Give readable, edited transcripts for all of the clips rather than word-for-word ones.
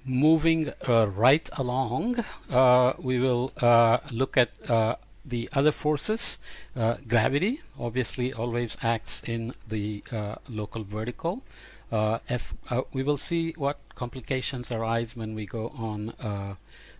Moving right along, we will look at the other forces. Gravity obviously always acts in the local vertical. We will see what complications arise when we go on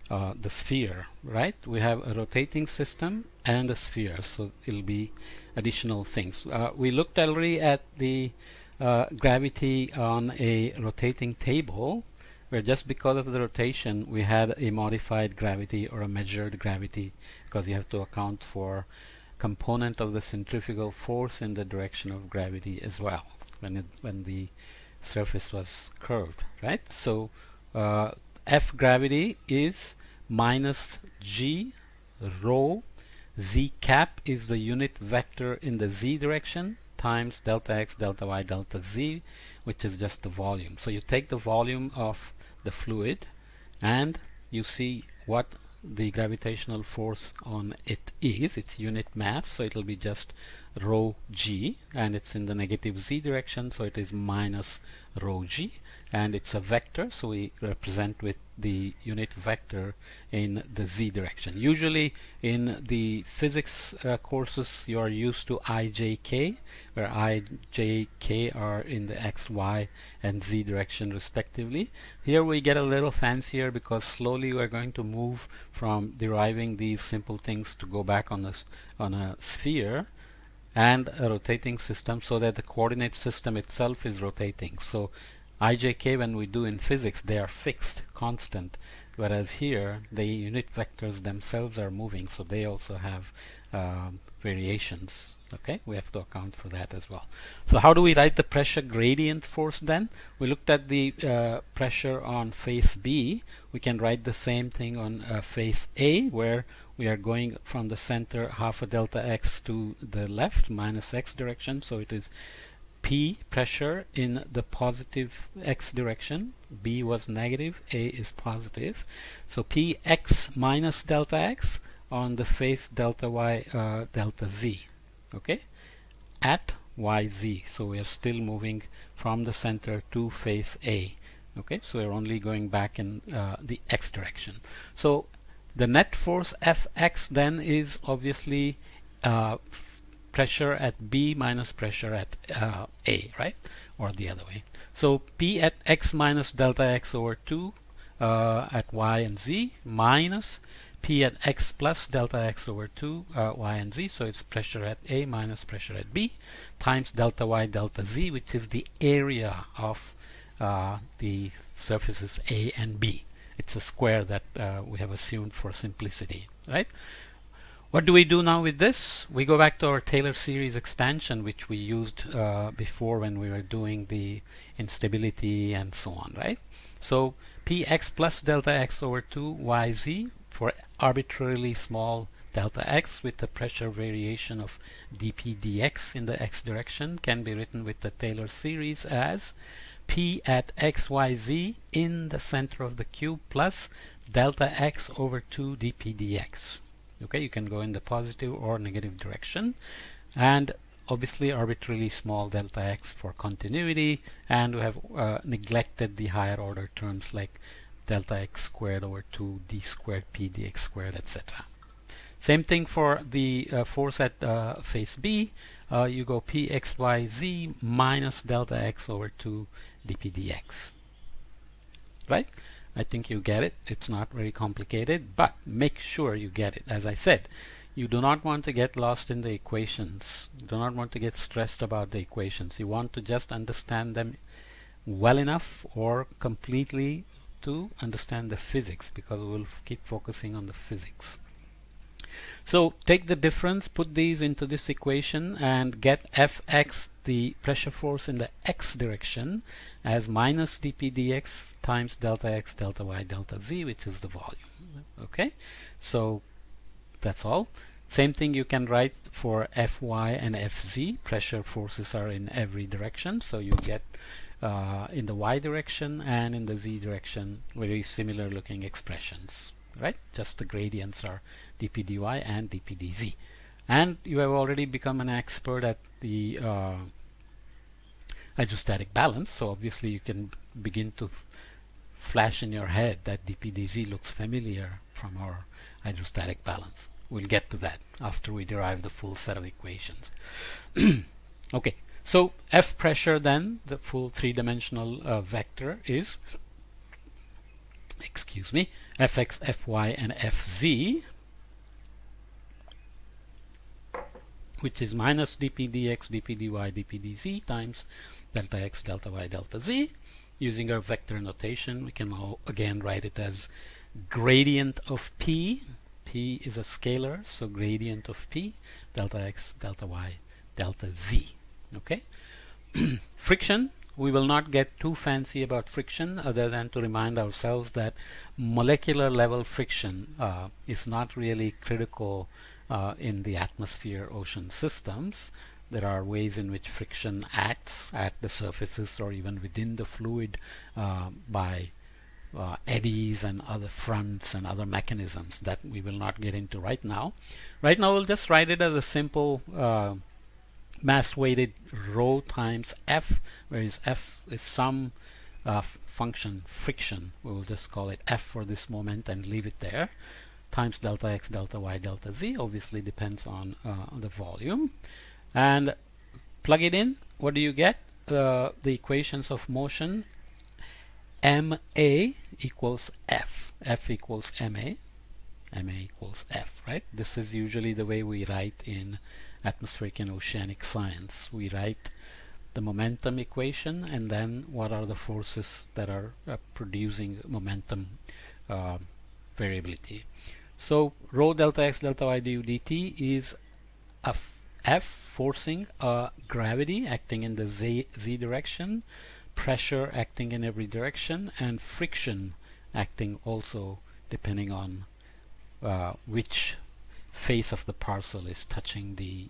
the sphere, right? We have a rotating system and a sphere, so it'll be additional things. We looked already at the gravity on a rotating table, where just because of the rotation we had a modified gravity or a measured gravity, because you have to account for component of the centrifugal force in the direction of gravity as well when the surface was curved, right? So F gravity is minus g rho z cap is the unit vector in the z direction times delta x, delta y, delta z, which is just the volume. So you take the volume of the fluid and you see what the gravitational force on it is. It's unit mass, so it'll be just rho g, and it's in the negative z direction, so it is minus rho g, and it's a vector, so we represent with the unit vector in the z direction. Usually in the physics courses you are used to ijk, where I, j, k are in the x, y and z direction respectively. Here we get a little fancier because slowly we're going to move from deriving these simple things to go back on a sphere and a rotating system, so that the coordinate system itself is rotating. So ijk, when we do in physics, they are fixed, constant, whereas here the unit vectors themselves are moving, so they also have variations. Okay, we have to account for that as well. So how do we write the pressure gradient force then? We looked at the pressure on face B. We can write the same thing on face A, where we are going from the center half a delta x to the left, minus x direction, so it is P pressure in the positive x direction. B was negative, A is positive. So Px minus delta x on the face delta y, delta z. Okay, at yz. So we are still moving from the center to face A. Okay, so we're only going back in the x direction. So the net force Fx then is obviously pressure at B minus pressure at A, right? Or the other way. So P at x minus delta x over 2 at y and z minus P at x plus delta x over 2 y and z. So it's pressure at A minus pressure at B times delta y delta z, which is the area of the surfaces A and B. It's a square that we have assumed for simplicity, right? What do we do now with this? We go back to our Taylor series expansion, which we used before when we were doing the instability and so on, right? So Px plus delta x over 2 yz for arbitrarily small delta x with the pressure variation of dp dx in the x direction can be written with the Taylor series as P at xyz in the center of the cube plus delta x over 2 dp dx. Okay, you can go in the positive or negative direction, and obviously arbitrarily small delta x for continuity, and we have neglected the higher order terms like delta x squared over 2 d squared p dx squared, etc. Same thing for the force at face B. You go pxyz minus delta x over 2 dp dx. Right? I think you get it. It's not very complicated, but make sure you get it. As I said, you do not want to get lost in the equations. You do not want to get stressed about the equations. You want to just understand them well enough or completely to understand the physics, because we'll keep focusing on the physics. So take the difference, put these into this equation, and get Fx, the pressure force in the x direction, as minus dp dx times delta x, delta y, delta z, which is the volume. Okay, so that's all. Same thing you can write for Fy and Fz. Pressure forces are in every direction, so you get in the y direction and in the z direction very similar looking expressions, right? Just the gradients are dp dy and dp dz. And you have already become an expert at the hydrostatic balance, so obviously you can begin to flash in your head that dpdz looks familiar from our hydrostatic balance. We'll get to that after we derive the full set of equations. Okay, so F pressure then, the full three-dimensional vector is, excuse me, Fx, Fy, and Fz, which is minus dp dx, dp dy, dp dz times delta x, delta y, delta z. Using our vector notation, we can now again write it as gradient of p. P is a scalar, so gradient of p, delta x, delta y, delta z. Okay. Friction, we will not get too fancy about friction other than to remind ourselves that molecular level friction is not really critical in the atmosphere ocean systems. There are ways in which friction acts at the surfaces or even within the fluid by eddies and other fronts and other mechanisms that we will not get into right now. Right now we'll just write it as a simple mass-weighted rho times F, whereas F is some function friction. We will just call it F for this moment and leave it there, times delta x, delta y, delta z. Obviously depends on the volume. And plug it in. What do you get? The equations of motion. ma equals F. F equals ma. ma equals F, right? This is usually the way we write in atmospheric and oceanic science. We write the momentum equation and then what are the forces that are producing momentum variability. So rho delta x delta y du dt is a F forcing gravity acting in the z direction, pressure acting in every direction, and friction acting also depending on which face of the parcel is touching the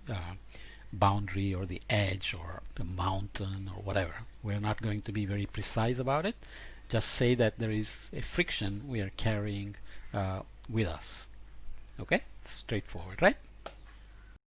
boundary or the edge or the mountain or whatever. We're not going to be very precise about it. Just say that there is a friction we are carrying with us. Okay? Straightforward, right?